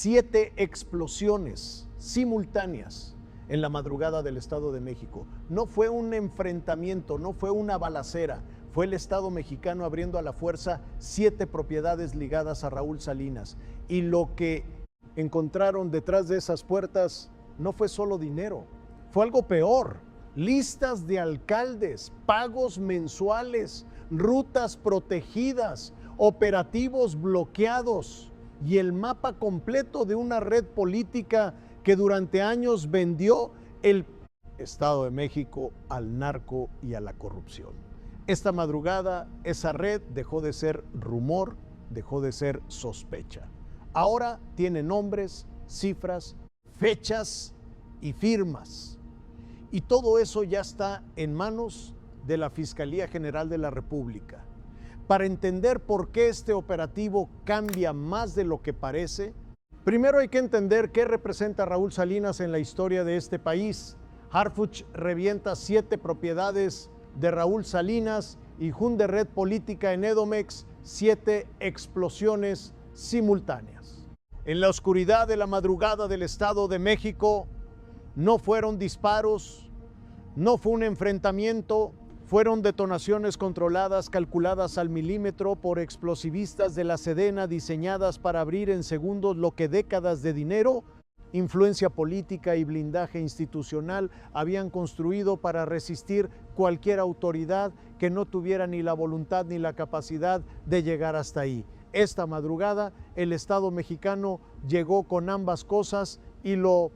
7 explosiones simultáneas en la madrugada del Estado de México. No fue un enfrentamiento, no fue una balacera, fue el Estado mexicano abriendo a la fuerza 7 propiedades ligadas a Raúl Salinas. Y lo que encontraron detrás de esas puertas no fue solo dinero, fue algo peor. Listas de alcaldes, pagos mensuales, rutas protegidas, operativos bloqueados y el mapa completo de una red política que durante años vendió el Estado de México al narco y a la corrupción. Esta madrugada esa red dejó de ser rumor, dejó de ser sospecha. Ahora tiene nombres, cifras, fechas y firmas. Y todo eso ya está en manos de la Fiscalía General de la República. Para entender por qué este operativo cambia más de lo que parece, primero hay que entender qué representa Raúl Salinas en la historia de este país. Harfuch revienta 7 propiedades de Raúl Salinas y junta red política en Edomex, 7 explosiones simultáneas. En la oscuridad de la madrugada del Estado de México no fueron disparos, no fue un enfrentamiento, fueron detonaciones controladas, calculadas al milímetro por explosivistas de la Sedena, diseñadas para abrir en segundos lo que décadas de dinero, influencia política y blindaje institucional habían construido para resistir cualquier autoridad que no tuviera ni la voluntad ni la capacidad de llegar hasta ahí. Esta madrugada el Estado mexicano llegó con ambas cosas y lo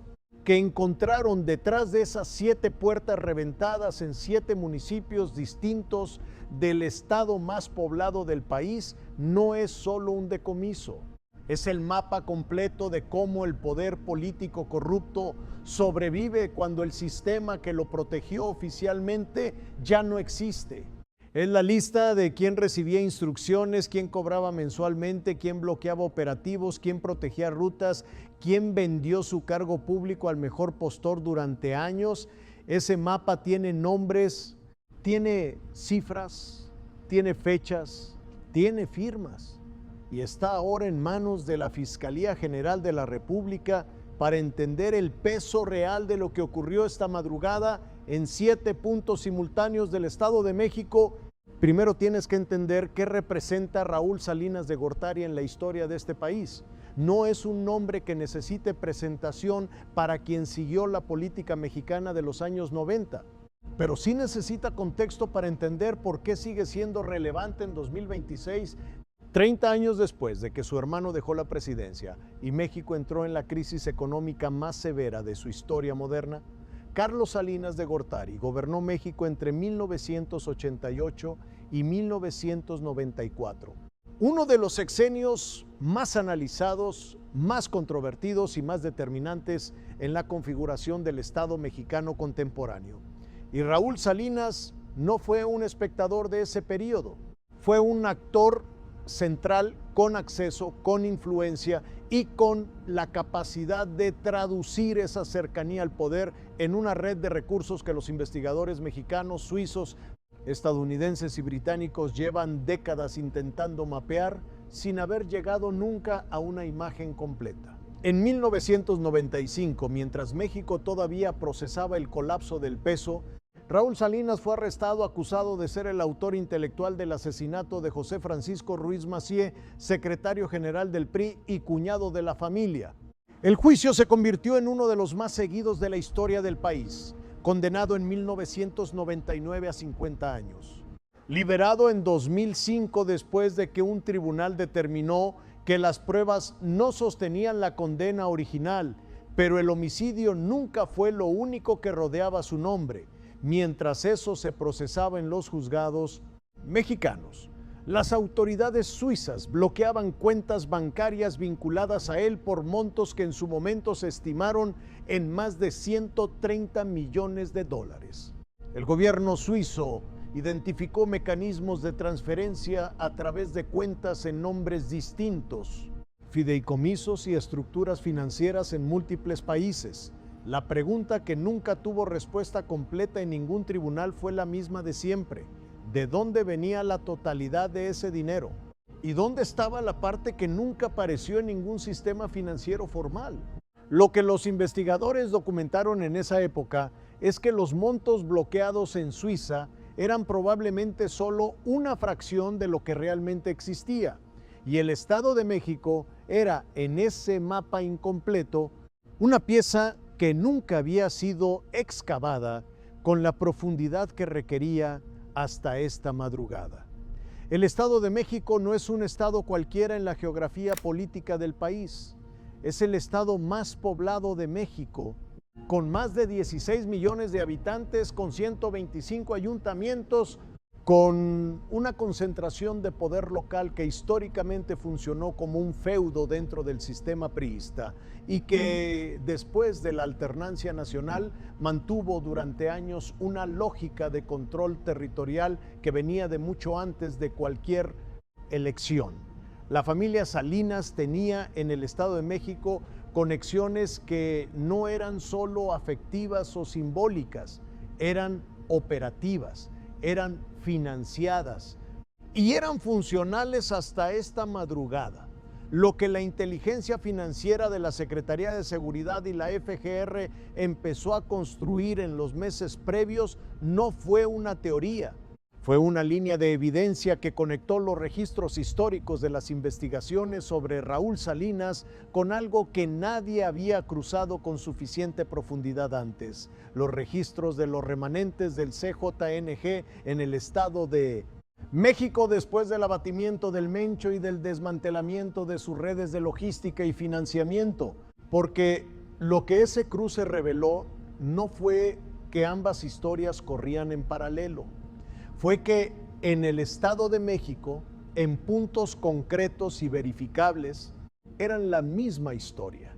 que encontraron detrás de esas 7 puertas reventadas en 7 municipios distintos del estado más poblado del país no es solo un decomiso, es el mapa completo de cómo el poder político corrupto sobrevive cuando el sistema que lo protegió oficialmente ya no existe. Es la lista de quién recibía instrucciones, quién cobraba mensualmente, quién bloqueaba operativos, quién protegía rutas, quién vendió su cargo público al mejor postor durante años. Ese mapa tiene nombres, tiene cifras, tiene fechas, tiene firmas y está ahora en manos de la Fiscalía General de la República para entender el peso real de lo que ocurrió esta madrugada en 7 puntos simultáneos del Estado de México. Primero tienes que entender qué representa Raúl Salinas de Gortari en la historia de este país. No es un nombre que necesite presentación para quien siguió la política mexicana de los años 90, pero sí necesita contexto para entender por qué sigue siendo relevante en 2026, 30 años después de que su hermano dejó la presidencia y México entró en la crisis económica más severa de su historia moderna. Carlos Salinas de Gortari gobernó México entre 1988 y 1994. Uno de los sexenios más analizados, más controvertidos y más determinantes en la configuración del Estado mexicano contemporáneo. Y Raúl Salinas no fue un espectador de ese periodo, fue un actor central con acceso, con influencia y con la capacidad de traducir esa cercanía al poder en una red de recursos que los investigadores mexicanos, suizos, estadounidenses y británicos llevan décadas intentando mapear sin haber llegado nunca a una imagen completa. En 1995, mientras México todavía procesaba el colapso del peso, Raúl Salinas fue arrestado acusado de ser el autor intelectual del asesinato de José Francisco Ruiz Massieu, secretario general del PRI y cuñado de la familia. El juicio se convirtió en uno de los más seguidos de la historia del país, condenado en 1999 a 50 años. Liberado en 2005 después de que un tribunal determinó que las pruebas no sostenían la condena original, pero el homicidio nunca fue lo único que rodeaba su nombre. Mientras eso se procesaba en los juzgados mexicanos, las autoridades suizas bloqueaban cuentas bancarias vinculadas a él por montos que en su momento se estimaron en más de 130 millones de dólares. El gobierno suizo identificó mecanismos de transferencia a través de cuentas en nombres distintos, fideicomisos y estructuras financieras en múltiples países. La pregunta que nunca tuvo respuesta completa en ningún tribunal fue la misma de siempre. ¿De dónde venía la totalidad de ese dinero? ¿Y dónde estaba la parte que nunca apareció en ningún sistema financiero formal? Lo que los investigadores documentaron en esa época es que los montos bloqueados en Suiza eran probablemente solo una fracción de lo que realmente existía. Y el Estado de México era, en ese mapa incompleto, una pieza que nunca había sido excavada con la profundidad que requería hasta esta madrugada. El Estado de México no es un estado cualquiera en la geografía política del país. Es el estado más poblado de México, con más de 16 millones de habitantes, con 125 ayuntamientos, con una concentración de poder local que históricamente funcionó como un feudo dentro del sistema priista y que después de la alternancia nacional mantuvo durante años una lógica de control territorial que venía de mucho antes de cualquier elección. La familia Salinas tenía en el Estado de México conexiones que no eran solo afectivas o simbólicas, eran operativas, eran financiadas y eran funcionales hasta esta madrugada. Lo que la inteligencia financiera de la Secretaría de Seguridad y la FGR empezó a construir en los meses previos no fue una teoría, fue una línea de evidencia que conectó los registros históricos de las investigaciones sobre Raúl Salinas con algo que nadie había cruzado con suficiente profundidad antes: los registros de los remanentes del CJNG en el Estado de México después del abatimiento del Mencho y del desmantelamiento de sus redes de logística y financiamiento. Porque lo que ese cruce reveló no fue que ambas historias corrían en paralelo. Fue que en el Estado de México, en puntos concretos y verificables, eran la misma historia.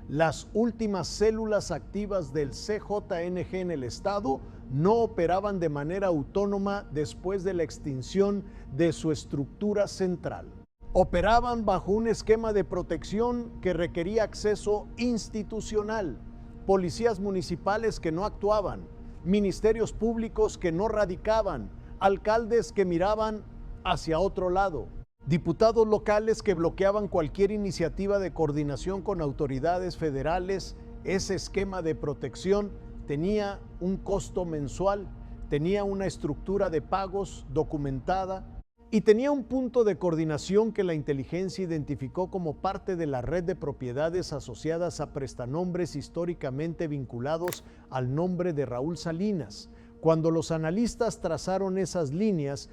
Las últimas células activas del CJNG en el Estado no operaban de manera autónoma después de la extinción de su estructura central. Operaban bajo un esquema de protección que requería acceso institucional, policías municipales que no actuaban, ministerios públicos que no radicaban, alcaldes que miraban hacia otro lado, diputados locales que bloqueaban cualquier iniciativa de coordinación con autoridades federales. Ese esquema de protección tenía un costo mensual, tenía una estructura de pagos documentada y tenía un punto de coordinación que la inteligencia identificó como parte de la red de propiedades asociadas a prestanombres históricamente vinculados al nombre de Raúl Salinas. Cuando los analistas trazaron esas líneas,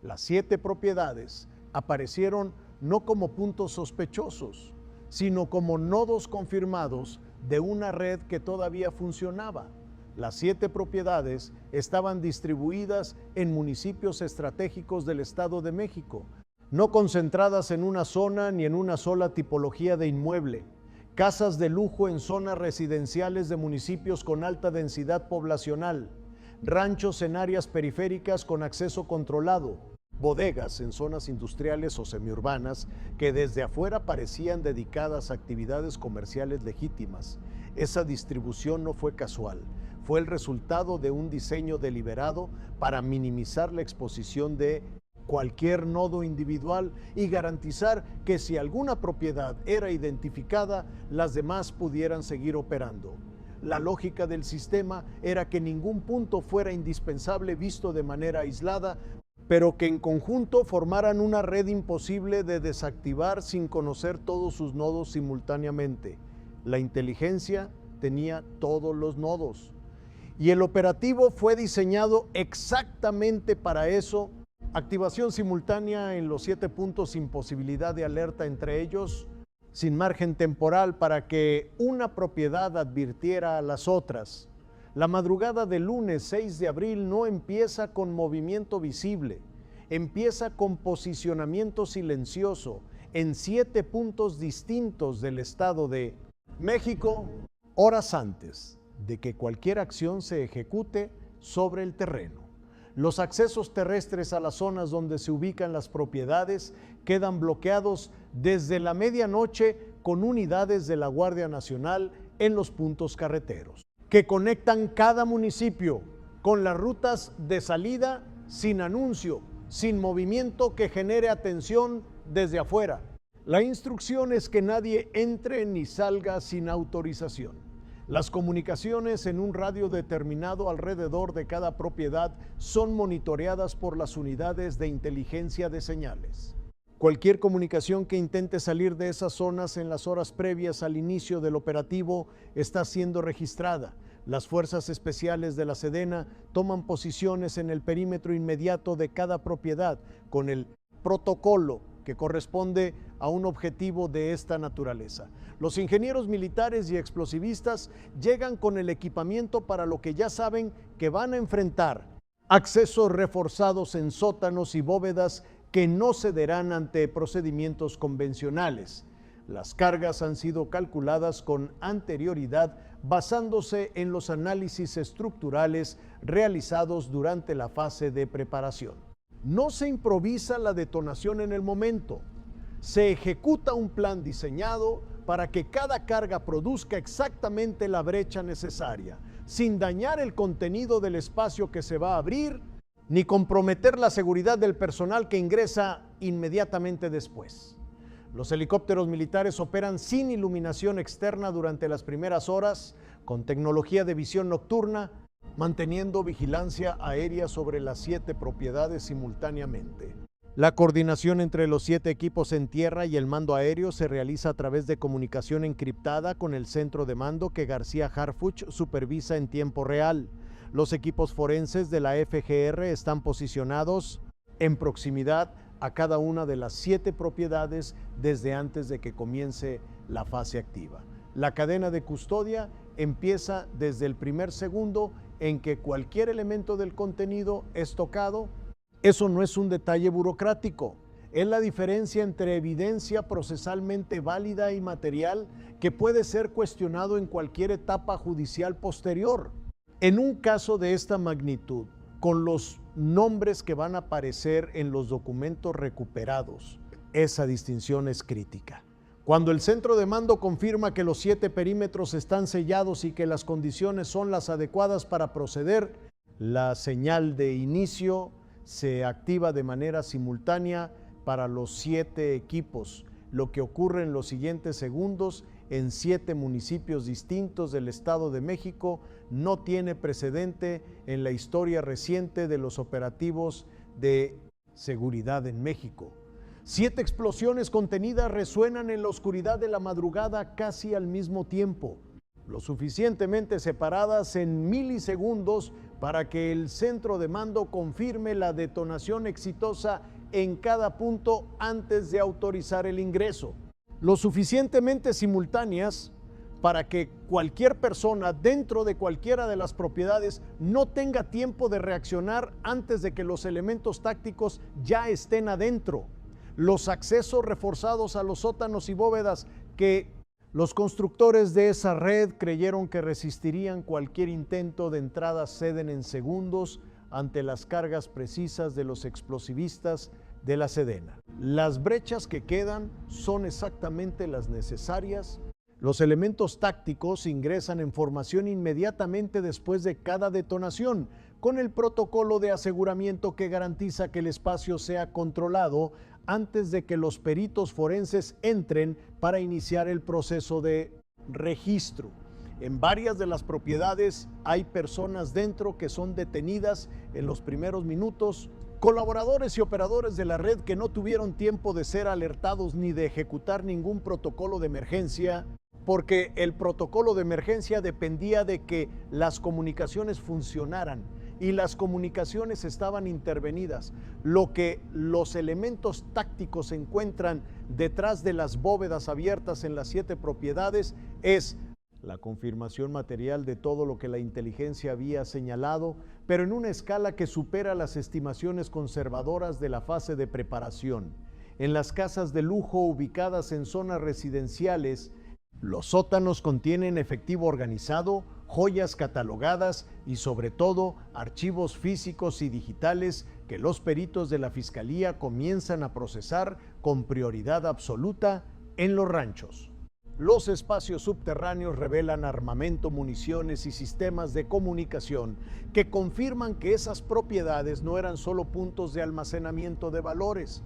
las 7 propiedades aparecieron no como puntos sospechosos, sino como nodos confirmados de una red que todavía funcionaba. Las 7 propiedades estaban distribuidas en municipios estratégicos del Estado de México, no concentradas en una zona ni en una sola tipología de inmueble. Casas de lujo en zonas residenciales de municipios con alta densidad poblacional, ranchos en áreas periféricas con acceso controlado, bodegas en zonas industriales o semiurbanas que desde afuera parecían dedicadas a actividades comerciales legítimas. Esa distribución no fue casual, fue el resultado de un diseño deliberado para minimizar la exposición de cualquier nodo individual y garantizar que si alguna propiedad era identificada, las demás pudieran seguir operando. La lógica del sistema era que ningún punto fuera indispensable visto de manera aislada, pero que en conjunto formaran una red imposible de desactivar sin conocer todos sus nodos simultáneamente. La inteligencia tenía todos los nodos y el operativo fue diseñado exactamente para eso. Activación simultánea en los 7 puntos sin posibilidad de alerta entre ellos, sin margen temporal para que una propiedad advirtiera a las otras. La madrugada del lunes 6 de abril no empieza con movimiento visible, empieza con posicionamiento silencioso en 7 puntos distintos del Estado de México, horas antes de que cualquier acción se ejecute sobre el terreno. Los accesos terrestres a las zonas donde se ubican las propiedades quedan bloqueados desde la medianoche con unidades de la Guardia Nacional en los puntos carreteros, que conectan cada municipio con las rutas de salida sin anuncio, sin movimiento que genere atención desde afuera. La instrucción es que nadie entre ni salga sin autorización. Las comunicaciones en un radio determinado alrededor de cada propiedad son monitoreadas por las unidades de inteligencia de señales. Cualquier comunicación que intente salir de esas zonas en las horas previas al inicio del operativo está siendo registrada. Las fuerzas especiales de la Sedena toman posiciones en el perímetro inmediato de cada propiedad con el protocolo que corresponde a un objetivo de esta naturaleza. Los ingenieros militares y explosivistas llegan con el equipamiento para lo que ya saben que van a enfrentar: accesos reforzados en sótanos y bóvedas que no cederán ante procedimientos convencionales. Las cargas han sido calculadas con anterioridad basándose en los análisis estructurales realizados durante la fase de preparación. No se improvisa la detonación en el momento. Se ejecuta un plan diseñado para que cada carga produzca exactamente la brecha necesaria, sin dañar el contenido del espacio que se va a abrir, ni comprometer la seguridad del personal que ingresa inmediatamente después. Los helicópteros militares operan sin iluminación externa durante las primeras horas, con tecnología de visión nocturna, manteniendo vigilancia aérea sobre las 7 propiedades simultáneamente. La coordinación entre los 7 equipos en tierra y el mando aéreo se realiza a través de comunicación encriptada con el centro de mando que García Harfuch supervisa en tiempo real. Los equipos forenses de la FGR están posicionados en proximidad a cada una de las 7 propiedades desde antes de que comience la fase activa. La cadena de custodia empieza desde el primer segundo en que cualquier elemento del contenido es tocado. Eso no es un detalle burocrático, es la diferencia entre evidencia procesalmente válida y material que puede ser cuestionado en cualquier etapa judicial posterior. En un caso de esta magnitud, con los nombres que van a aparecer en los documentos recuperados, esa distinción es crítica. Cuando el centro de mando confirma que los 7 perímetros están sellados y que las condiciones son las adecuadas para proceder, la señal de inicio se activa de manera simultánea para los 7 equipos, lo que ocurre en los siguientes segundos en 7 municipios distintos del Estado de México no tiene precedente en la historia reciente de los operativos de seguridad en México. 7 explosiones contenidas resuenan en la oscuridad de la madrugada casi al mismo tiempo, lo suficientemente separadas en milisegundos para que el centro de mando confirme la detonación exitosa en cada punto antes de autorizar el ingreso. Lo suficientemente simultáneas para que cualquier persona dentro de cualquiera de las propiedades no tenga tiempo de reaccionar antes de que los elementos tácticos ya estén adentro. Los accesos reforzados a los sótanos y bóvedas que los constructores de esa red creyeron que resistirían cualquier intento de entrada ceden en segundos ante las cargas precisas de los explosivistas de la Sedena. Las brechas que quedan son exactamente las necesarias. Los elementos tácticos ingresan en formación inmediatamente después de cada detonación, con el protocolo de aseguramiento que garantiza que el espacio sea controlado antes de que los peritos forenses entren para iniciar el proceso de registro. En varias de las propiedades hay personas dentro que son detenidas en los primeros minutos, colaboradores y operadores de la red que no tuvieron tiempo de ser alertados ni de ejecutar ningún protocolo de emergencia, porque el protocolo de emergencia dependía de que las comunicaciones funcionaran y las comunicaciones estaban intervenidas. Lo que los elementos tácticos encuentran detrás de las bóvedas abiertas en las 7 propiedades es la confirmación material de todo lo que la inteligencia había señalado, pero en una escala que supera las estimaciones conservadoras de la fase de preparación. En las casas de lujo ubicadas en zonas residenciales, los sótanos contienen efectivo organizado, joyas catalogadas y sobre todo archivos físicos y digitales que los peritos de la Fiscalía comienzan a procesar con prioridad absoluta en los ranchos. Los espacios subterráneos revelan armamento, municiones y sistemas de comunicación que confirman que esas propiedades no eran solo puntos de almacenamiento de valores.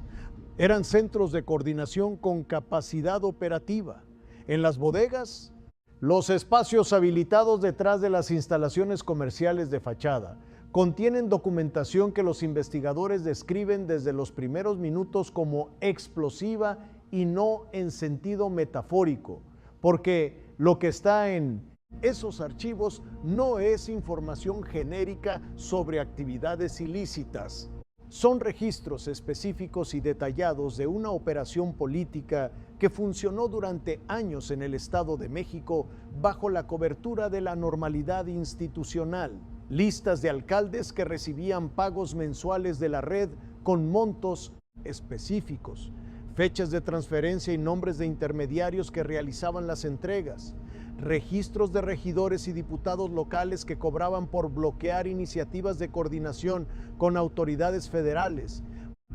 Eran centros de coordinación con capacidad operativa. En las bodegas, los espacios habilitados detrás de las instalaciones comerciales de fachada contienen documentación que los investigadores describen desde los primeros minutos como explosiva y no en sentido metafórico, porque lo que está en esos archivos no es información genérica sobre actividades ilícitas. Son registros específicos y detallados de una operación política que funcionó durante años en el Estado de México bajo la cobertura de la normalidad institucional. Listas de alcaldes que recibían pagos mensuales de la red con montos específicos, fechas de transferencia y nombres de intermediarios que realizaban las entregas, registros de regidores y diputados locales que cobraban por bloquear iniciativas de coordinación con autoridades federales,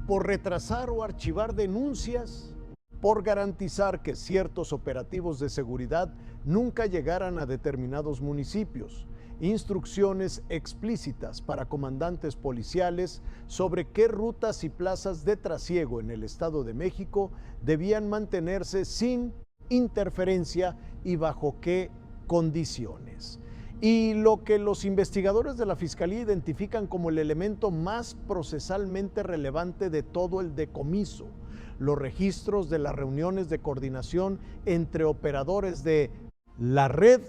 por retrasar o archivar denuncias, por garantizar que ciertos operativos de seguridad nunca llegaran a determinados municipios, instrucciones explícitas para comandantes policiales sobre qué rutas y plazas de trasiego en el Estado de México debían mantenerse sin interferencia y bajo qué condiciones. Y lo que los investigadores de la Fiscalía identifican como el elemento más procesalmente relevante de todo el decomiso, los registros de las reuniones de coordinación entre operadores de la red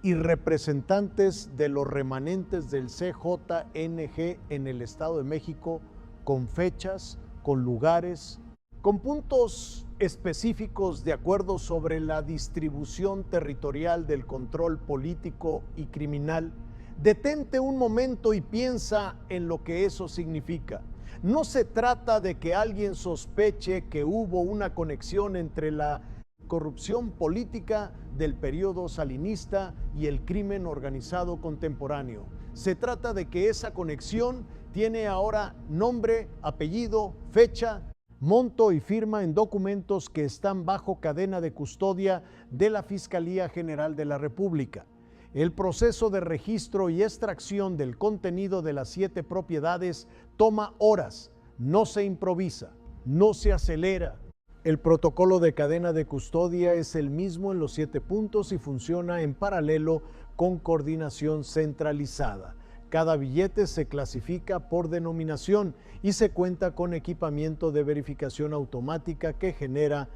y representantes de los remanentes del CJNG en el Estado de México, con fechas, con lugares, con puntos específicos de acuerdo sobre la distribución territorial del control político y criminal. Detente un momento y piensa en lo que eso significa. No se trata de que alguien sospeche que hubo una conexión entre la corrupción política del periodo salinista y el crimen organizado contemporáneo. Se trata de que esa conexión tiene ahora nombre, apellido, fecha, monto y firma en documentos que están bajo cadena de custodia de la Fiscalía General de la República. El proceso de registro y extracción del contenido de las 7 propiedades toma horas, no se improvisa, no se acelera. El protocolo de cadena de custodia es el mismo en los 7 puntos y funciona en paralelo con coordinación centralizada. Cada billete se clasifica por denominación y se cuenta con equipamiento de verificación automática que genera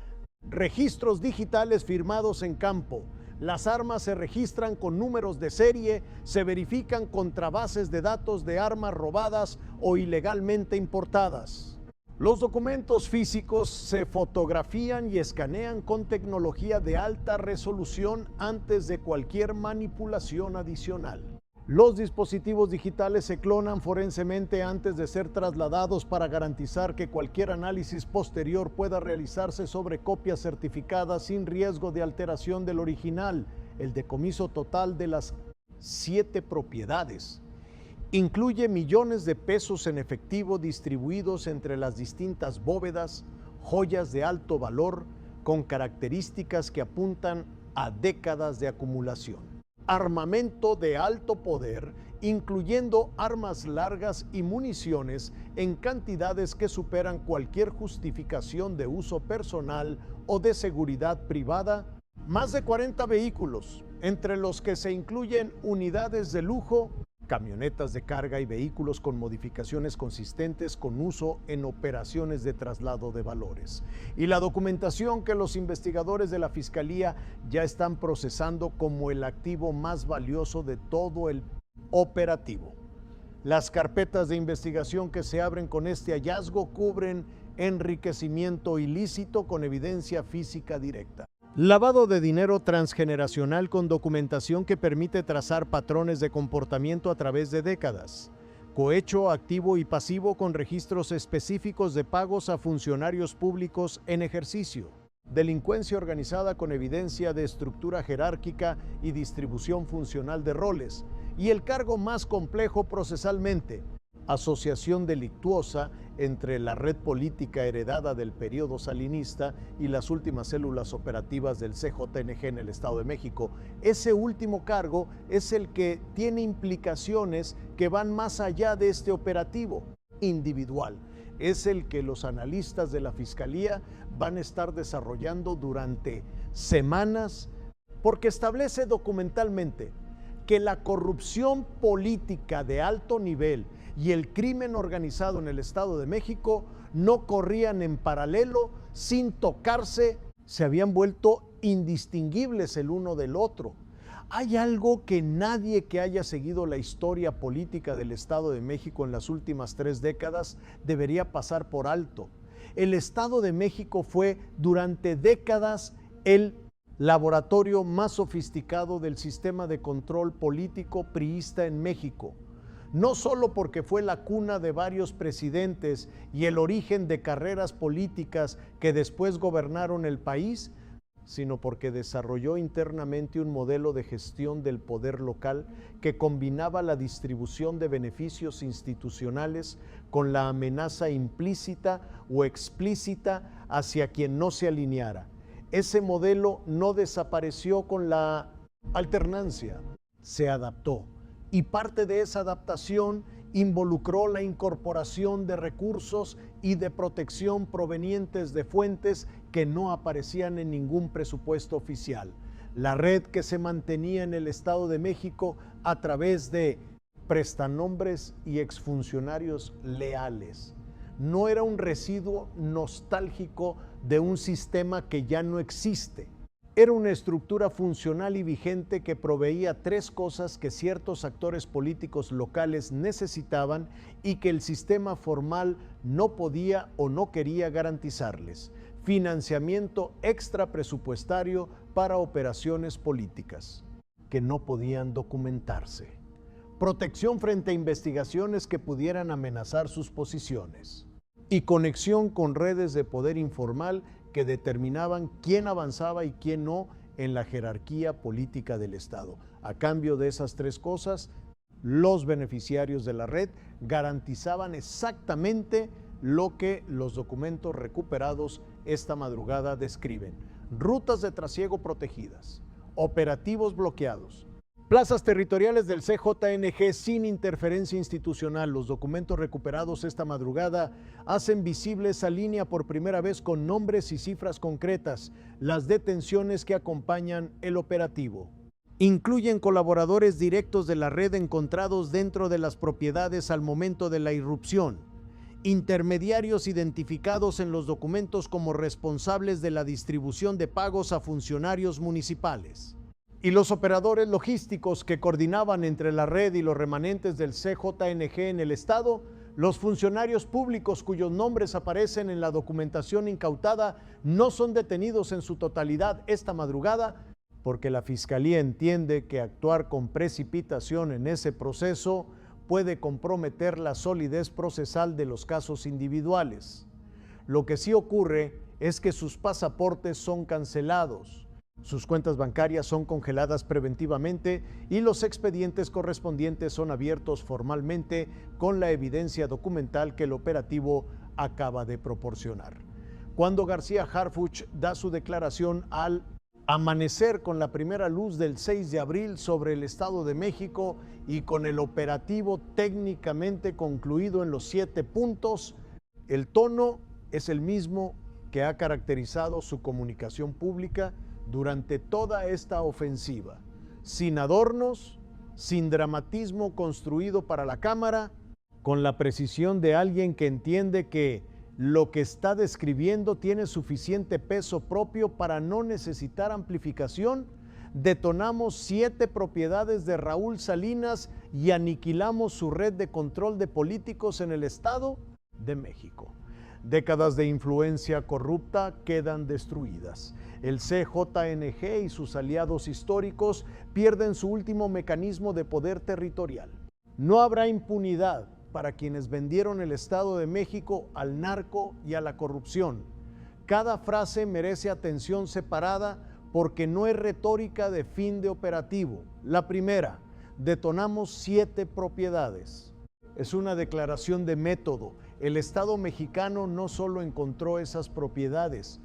registros digitales firmados en campo. Las armas se registran con números de serie, se verifican contra bases de datos de armas robadas o ilegalmente importadas. Los documentos físicos se fotografían y escanean con tecnología de alta resolución antes de cualquier manipulación adicional. Los dispositivos digitales se clonan forensemente antes de ser trasladados para garantizar que cualquier análisis posterior pueda realizarse sobre copias certificadas sin riesgo de alteración del original. El decomiso total de las 7 propiedades incluye millones de pesos en efectivo distribuidos entre las distintas bóvedas, joyas de alto valor con características que apuntan a décadas de acumulación. Armamento de alto poder, incluyendo armas largas y municiones en cantidades que superan cualquier justificación de uso personal o de seguridad privada. Más de 40 vehículos, entre los que se incluyen unidades de lujo, camionetas de carga y vehículos con modificaciones consistentes con uso en operaciones de traslado de valores. Y la documentación que los investigadores de la Fiscalía ya están procesando como el activo más valioso de todo el operativo. Las carpetas de investigación que se abren con este hallazgo cubren enriquecimiento ilícito con evidencia física directa, lavado de dinero transgeneracional con documentación que permite trazar patrones de comportamiento a través de décadas, cohecho activo y pasivo con registros específicos de pagos a funcionarios públicos en ejercicio, delincuencia organizada con evidencia de estructura jerárquica y distribución funcional de roles, y el cargo más complejo procesalmente, asociación delictuosa entre la red política heredada del periodo salinista y las últimas células operativas del CJNG en el Estado de México. Ese último cargo es el que tiene implicaciones que van más allá de este operativo individual. es el que los analistas de la Fiscalía van a estar desarrollando durante semanas, porque establece documentalmente que la corrupción política de alto nivel y el crimen organizado en el Estado de México no corrían en paralelo, sin tocarse, se habían vuelto indistinguibles el uno del otro. Hay algo que nadie que haya seguido la historia política del Estado de México en las últimas 3 décadas debería pasar por alto. El Estado de México fue durante décadas el laboratorio más sofisticado del sistema de control político priista en México. No solo porque fue la cuna de varios presidentes y el origen de carreras políticas que después gobernaron el país, sino porque desarrolló internamente un modelo de gestión del poder local que combinaba la distribución de beneficios institucionales con la amenaza implícita o explícita hacia quien no se alineara. Ese modelo no desapareció con la alternancia, se adaptó. Y parte de esa adaptación involucró la incorporación de recursos y de protección provenientes de fuentes que no aparecían en ningún presupuesto oficial. La red que se mantenía en el Estado de México a través de prestanombres y exfuncionarios leales. No era un residuo nostálgico de un sistema que ya no existe. Era una estructura funcional y vigente que proveía 3 cosas que ciertos actores políticos locales necesitaban y que el sistema formal no podía o no quería garantizarles: financiamiento extra presupuestario para operaciones políticas que no podían documentarse, protección frente a investigaciones que pudieran amenazar sus posiciones y conexión con redes de poder informal que determinaban quién avanzaba y quién no en la jerarquía política del Estado. A cambio de esas 3 cosas, los beneficiarios de la red garantizaban exactamente lo que los documentos recuperados esta madrugada describen: rutas de trasiego protegidas, operativos bloqueados, plazas territoriales del CJNG sin interferencia institucional. Los documentos recuperados esta madrugada hacen visible esa línea por primera vez con nombres y cifras concretas. Las detenciones que acompañan el operativo incluyen colaboradores directos de la red encontrados dentro de las propiedades al momento de la irrupción, intermediarios identificados en los documentos como responsables de la distribución de pagos a funcionarios municipales, y los operadores logísticos que coordinaban entre la red y los remanentes del CJNG en el Estado. Los funcionarios públicos cuyos nombres aparecen en la documentación incautada no son detenidos en su totalidad esta madrugada, porque la Fiscalía entiende que actuar con precipitación en ese proceso puede comprometer la solidez procesal de los casos individuales. Lo que sí ocurre es que sus pasaportes son cancelados, sus cuentas bancarias son congeladas preventivamente y los expedientes correspondientes son abiertos formalmente con la evidencia documental que el operativo acaba de proporcionar. Cuando García Harfuch da su declaración al amanecer con la primera luz del 6 de abril sobre el Estado de México y con el operativo técnicamente concluido en los 7 puntos, el tono es el mismo que ha caracterizado su comunicación pública durante toda esta ofensiva: sin adornos, sin dramatismo construido para la cámara, con la precisión de alguien que entiende que lo que está describiendo tiene suficiente peso propio para no necesitar amplificación. Detonamos 7 propiedades de Raúl Salinas y aniquilamos su red de control de políticos en el Estado de México. Décadas de influencia corrupta quedan destruidas. El CJNG y sus aliados históricos pierden su último mecanismo de poder territorial. No habrá impunidad para quienes vendieron el Estado de México al narco y a la corrupción. Cada frase merece atención separada porque no es retórica de fin de operativo. La primera: detonamos 7 propiedades. Es una declaración de método. El Estado mexicano no solo encontró esas propiedades,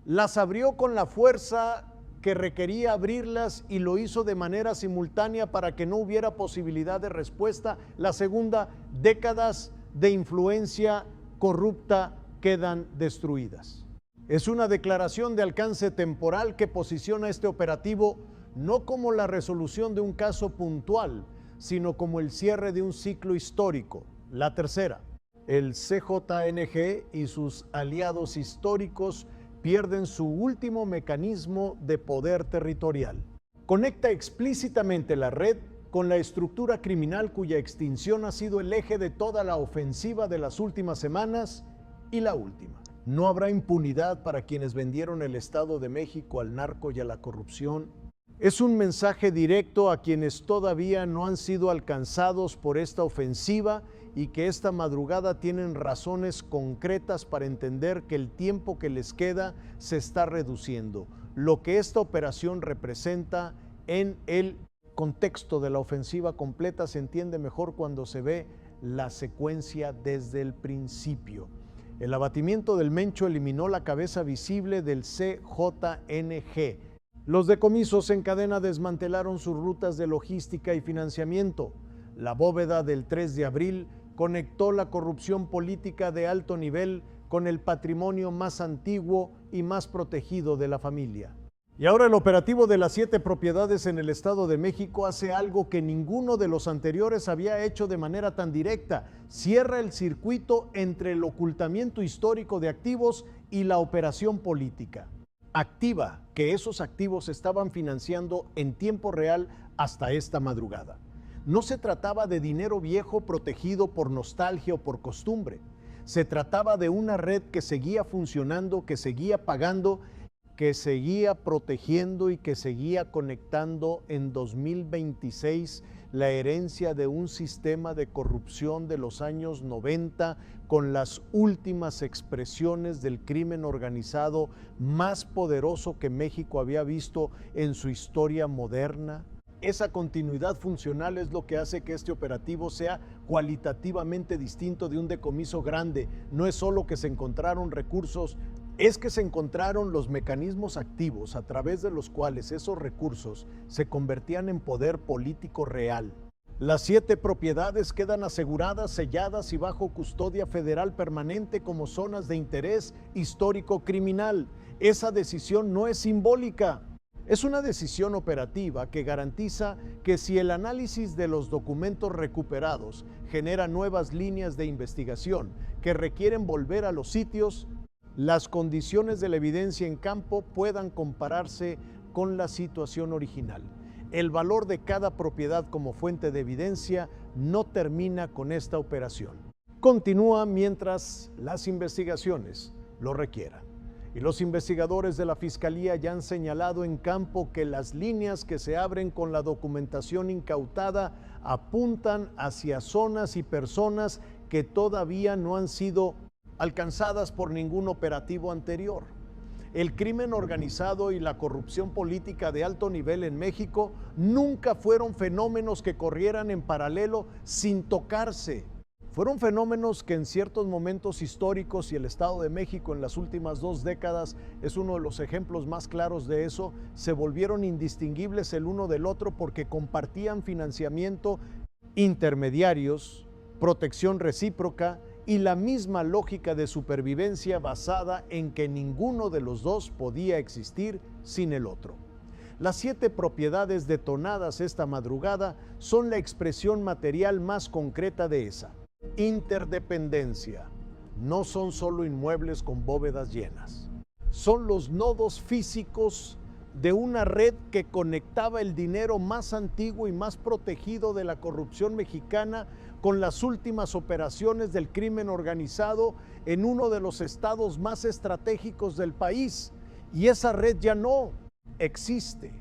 las abrió con la fuerza que requería abrirlas y lo hizo de manera simultánea para que no hubiera posibilidad de respuesta. La segunda: décadas de influencia corrupta quedan destruidas. Es una declaración de alcance temporal que posiciona este operativo no como la resolución de un caso puntual, sino como el cierre de un ciclo histórico. La tercera, el CJNG y sus aliados históricos pierden su último mecanismo de poder territorial. Conecta explícitamente la red con la estructura criminal cuya extinción ha sido el eje de toda la ofensiva de las últimas semanas y la última. No habrá impunidad para quienes vendieron el Estado de México al narco y a la corrupción. Es un mensaje directo a quienes todavía no han sido alcanzados por esta ofensiva y que esta madrugada tienen razones concretas para entender que el tiempo que les queda se está reduciendo. Lo que esta operación representa en el contexto de la ofensiva completa se entiende mejor cuando se ve la secuencia desde el principio. El abatimiento del Mencho eliminó la cabeza visible del CJNG. Los decomisos en cadena desmantelaron sus rutas de logística y financiamiento. La bóveda del 3 de abril conectó la corrupción política de alto nivel con el patrimonio más antiguo y más protegido de la familia. Y ahora el operativo de las 7 propiedades en el Estado de México hace algo que ninguno de los anteriores había hecho de manera tan directa. Cierra el circuito entre el ocultamiento histórico de activos y la operación política. Activa que esos activos estaban financiando en tiempo real hasta esta madrugada. No se trataba de dinero viejo protegido por nostalgia o por costumbre. Se trataba de una red que seguía funcionando, que seguía pagando, que seguía protegiendo y que seguía conectando en 2026 la herencia de un sistema de corrupción de los años 90 con las últimas expresiones del crimen organizado más poderoso que México había visto en su historia moderna. Esa continuidad funcional es lo que hace que este operativo sea cualitativamente distinto de un decomiso grande. No es solo que se encontraron recursos, es que se encontraron los mecanismos activos a través de los cuales esos recursos se convertían en poder político real. Las 7 propiedades quedan aseguradas, selladas y bajo custodia federal permanente como zonas de interés histórico criminal. Esa decisión no es simbólica. Es una decisión operativa que garantiza que si el análisis de los documentos recuperados genera nuevas líneas de investigación que requieren volver a los sitios, las condiciones de la evidencia en campo puedan compararse con la situación original. El valor de cada propiedad como fuente de evidencia no termina con esta operación. Continúa mientras las investigaciones lo requieran. Y los investigadores de la Fiscalía ya han señalado en campo que las líneas que se abren con la documentación incautada apuntan hacia zonas y personas que todavía no han sido alcanzadas por ningún operativo anterior. El crimen organizado y la corrupción política de alto nivel en México nunca fueron fenómenos que corrieran en paralelo sin tocarse. Fueron fenómenos que en ciertos momentos históricos, y el Estado de México en las últimas 2 décadas es uno de los ejemplos más claros de eso, se volvieron indistinguibles el uno del otro porque compartían financiamiento, intermediarios, protección recíproca y la misma lógica de supervivencia basada en que ninguno de los dos podía existir sin el otro. Las 7 propiedades detonadas esta madrugada son la expresión material más concreta de esa. Interdependencia. No son solo inmuebles con bóvedas llenas. Son los nodos físicos de una red que conectaba el dinero más antiguo y más protegido de la corrupción mexicana con las últimas operaciones del crimen organizado en uno de los estados más estratégicos del país. Y esa red ya no existe.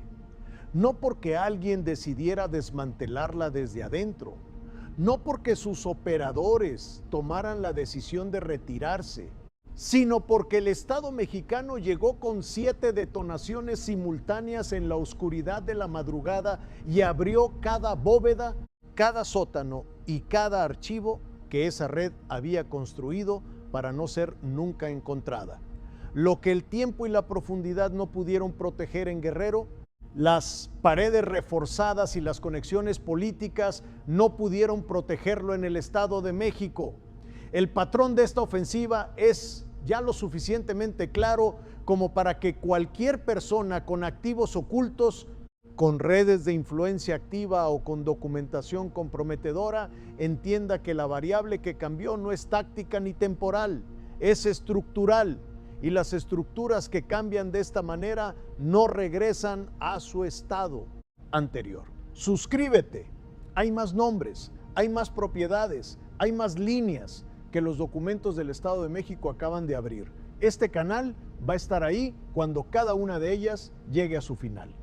No porque alguien decidiera desmantelarla desde adentro, no porque sus operadores tomaran la decisión de retirarse, sino porque el Estado mexicano llegó con 7 detonaciones simultáneas en la oscuridad de la madrugada y abrió cada bóveda, cada sótano y cada archivo que esa red había construido para no ser nunca encontrada. Lo que el tiempo y la profundidad no pudieron proteger en Guerrero, las paredes reforzadas y las conexiones políticas no pudieron protegerlo en el Estado de México. El patrón de esta ofensiva es ya lo suficientemente claro como para que cualquier persona con activos ocultos, con redes de influencia activa o con documentación comprometedora, entienda que la variable que cambió no es táctica ni temporal, es estructural. Y las estructuras que cambian de esta manera no regresan a su estado anterior. Suscríbete. Hay más nombres, hay más propiedades, hay más líneas que los documentos del Estado de México acaban de abrir. Este canal va a estar ahí cuando cada una de ellas llegue a su final.